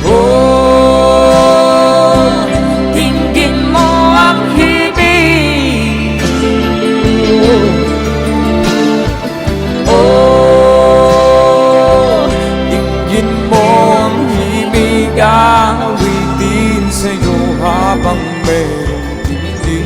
Oh, merong hindi.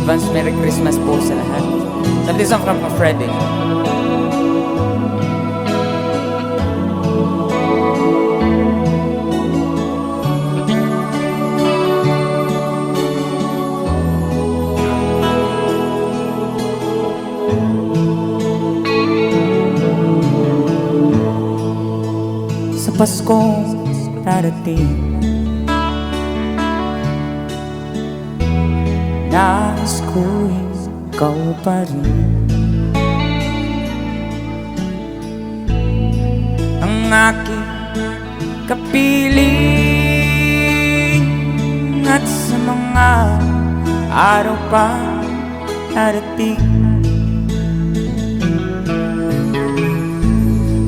Advance Merry Christmas po sa lahat. So this song from Freddy. Sa Paskong darating, nais ko'y ikaw pa rin ang aking kapiling. At sa mga araw pa darating,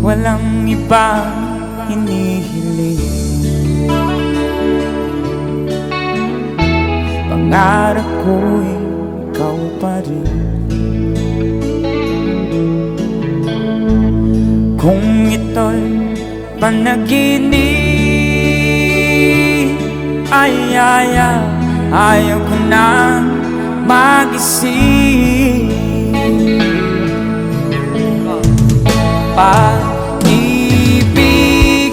walang ibang hinihiling. Pangarap ko'y ikaw pa rin. Kung ito'y panaginip, ayaw ko na magising. Pag-ibig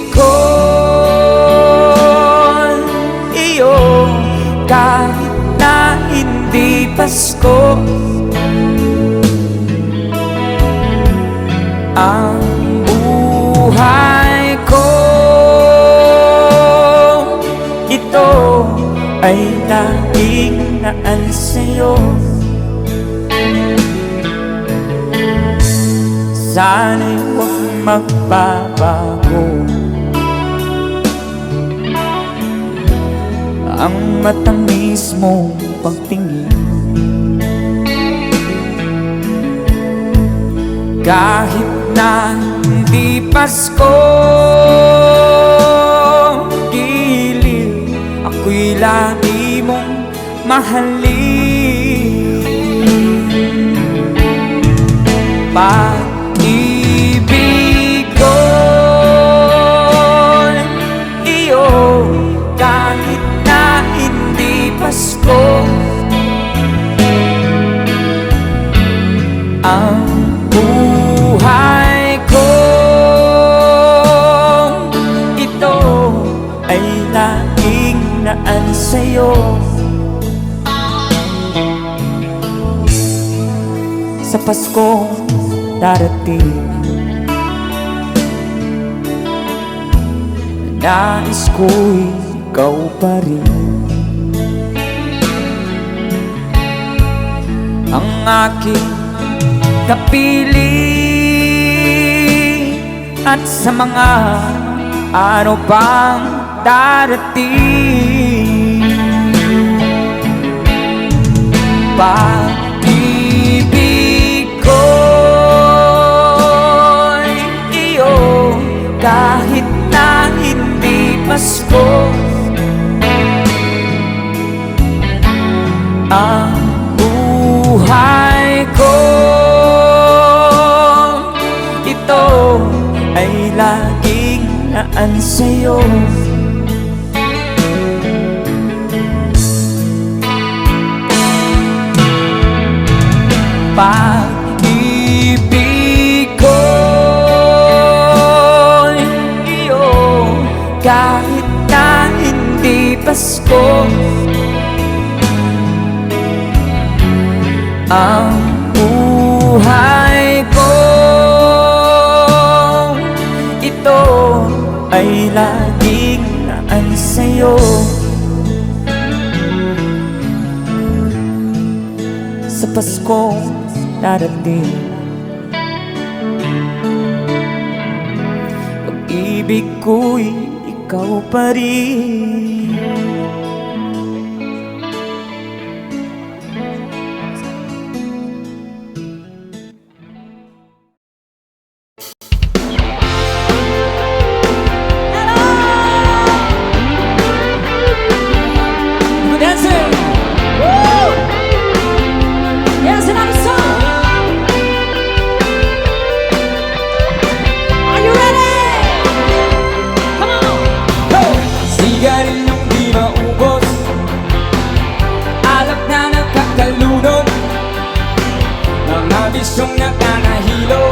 ko'y iyo, kahit na hindi Pasko. Ang buhay ko, ito ay laging naan sa'yo. Sana'y huwag magbabago ang matamis mong pagtingin. Kahit na hindi Pasko, giliw, ako'y lagi mong mahalin. Pag-ibig ko'y iyo, kahit na hindi Pasko. Ang buhay ko, ito ay laging naan sa'yo. Sa Pasko darating, nais ko'y ikaw pa rin ang aking kapiling. At sa mga araw pang darating, pag-ibig ko'y iyo, kahit na hindi Pasko. Ang buhay ko, ito ay laging naan sa'yo. Pag-ibig ko'y iyo, kahit na hindi Pasko, ang buhay ko ito ay laging naan sa'yo. Sa Pasko darating, pag-ibig ko'y ikaw pa rin. We're dancing. Woo! Yes, another song. Are you ready? Come on. Sigarilyong di maubos, alak na nagkakalunod, mga bisyong nakakahilo.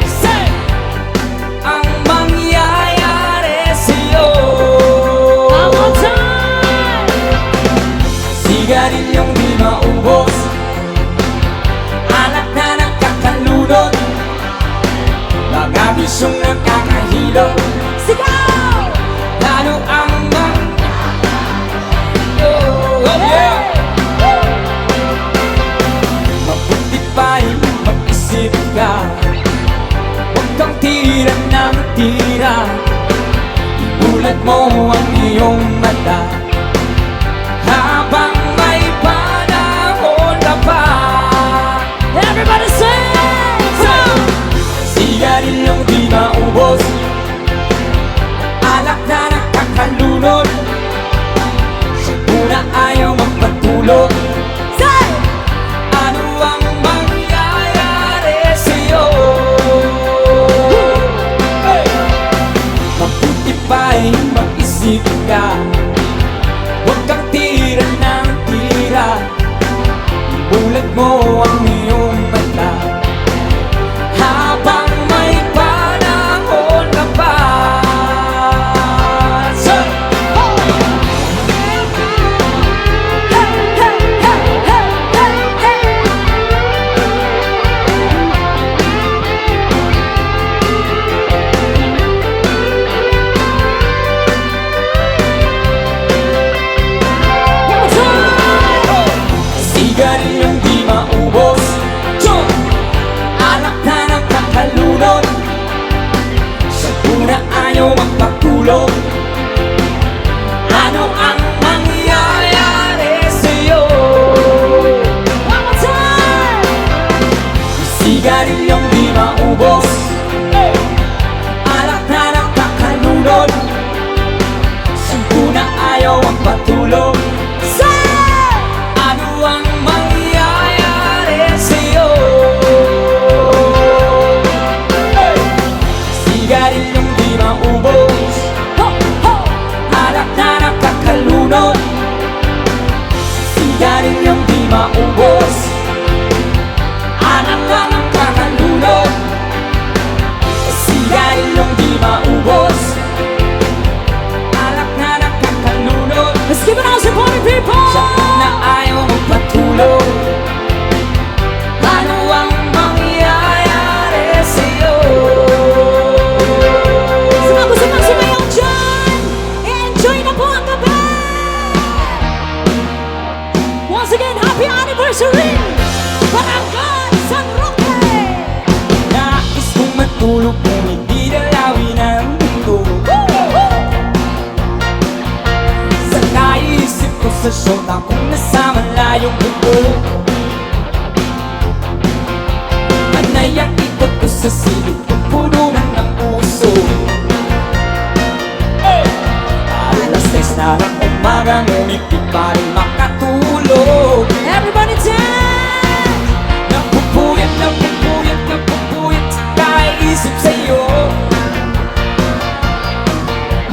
Say! Ang mangyayari sa'yo. One more time. Sigarilyong di maubos, alak na nagkakalunod, mga bisyong nakakahilo. Sigaw! Lalo ang yeah. Mabuti pa'y mag-isip ka, huwag kang tira ng tira, ibulat mo ang iyong mata habang may panahon ka pa. Everybody sing! Come on! Sigarilyong di maubos, alak na nakakalunod, muna ayaw magpatulog. Say! Ano ang mangyayari sa'yo? Hey! Mabuti pa'y mag-isip ka, huwag kang tira ng tira, ibulat mo ang iyong mata habang may panahon ka pa. Say! Sigarilyong di maubos, John! Alak na nagkakalunod, sa tuna ayaw magpatulog. Ano ang mangyayari sa'yo? One more time! Sigarilyong di maubos, alak na nagkakalunod, sa tuna ayaw magpatulog. Say! Ano ang mangyayari sa'yo? Sigarilyong di maubos, Ho! Ho! alak na nakakalunod. Sigarilyong di maubos, alak na nakakalunod. Sigarilyong di maubos, alak na nakakalunod. Let's give it all supporting people! Sa na ayaw magpatulog, ano ang mangyayari sa'yo? Sa mga gusto mang sumayaw dyan, enjoy na po ang gabi! Once again, happy anniversary! Barangay San Roque! Nais kong matulog kung hindi dalawin ang mundo. Sa naisip ko sa syota kung nasa malayong mundo, panay ang ikot ko sa silid kung puno na ng puso. Alas 6 na ng umaga, ngunit di pa rin makatulog. Everybody dance! Napupuyat, napupuyat, napupuyat sa kaisip sa'yo.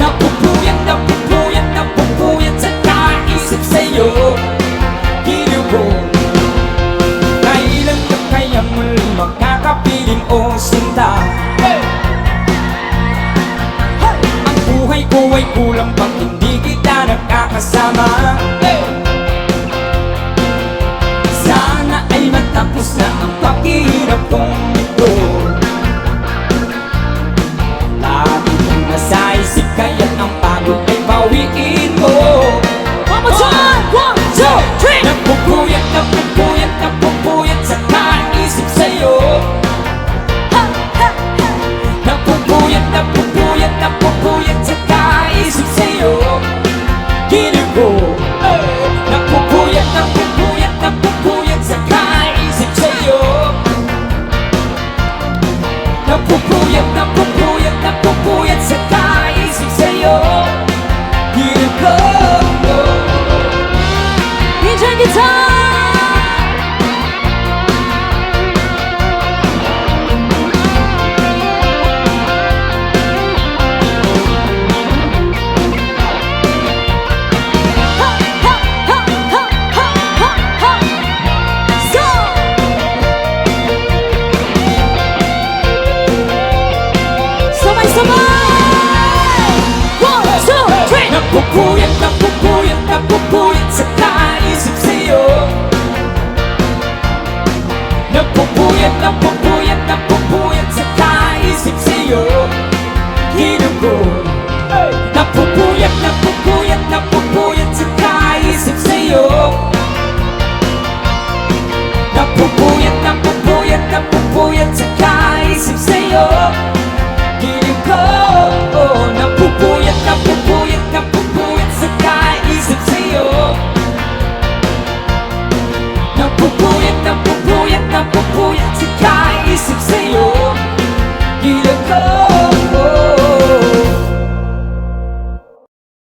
Napupuyat, napupuyat, napupuyat sa kaisip sa'yo. Giliw ko, kailan ka kaya muli makakapiling o sinta? Ang buhay buhay kulang pang hindi kita nakakasama. Sana ay matapos na ang paghihirap kong ito. Lagi kong nasa isip kaya't ang pagod ay bawiin mo. One more time! 1, 2, 3! Napupuyat, napupuyat, napupuyat sa kaisip sa'yo. Napupuyat, napupuyat, napupuyat sa kaisip sa'yo. Giliw ko. Napupuyat, napupuyat, napupuyat sa kaisip sa'yo. Napupuyat, napupuyat, napupuyat sa kaisip sa'yo. Giliw ko. DJ Guitar! Ha, ha, ha, ha, ha, ha, ha. Go! Sabay-sabay! 1, 2, 3! Napupuyat, napupuyat, napupuyat sa kaisip sa'yo. Napupuyat, napupuyat, napupuyat sa kaisip sa'yo. Giliw ko. Napupuyat, napupuyat, napupuyat sa kaisip sa'yo. Napupuyat, napupuyat, napupuyat sa kaisip sa'yo. Giliw ko. Napupuyat, napupuyat, napupuyat sa kaisip sa'yo. Napupuyat, napupuyat, napupuyat sa kaisip sa'yo.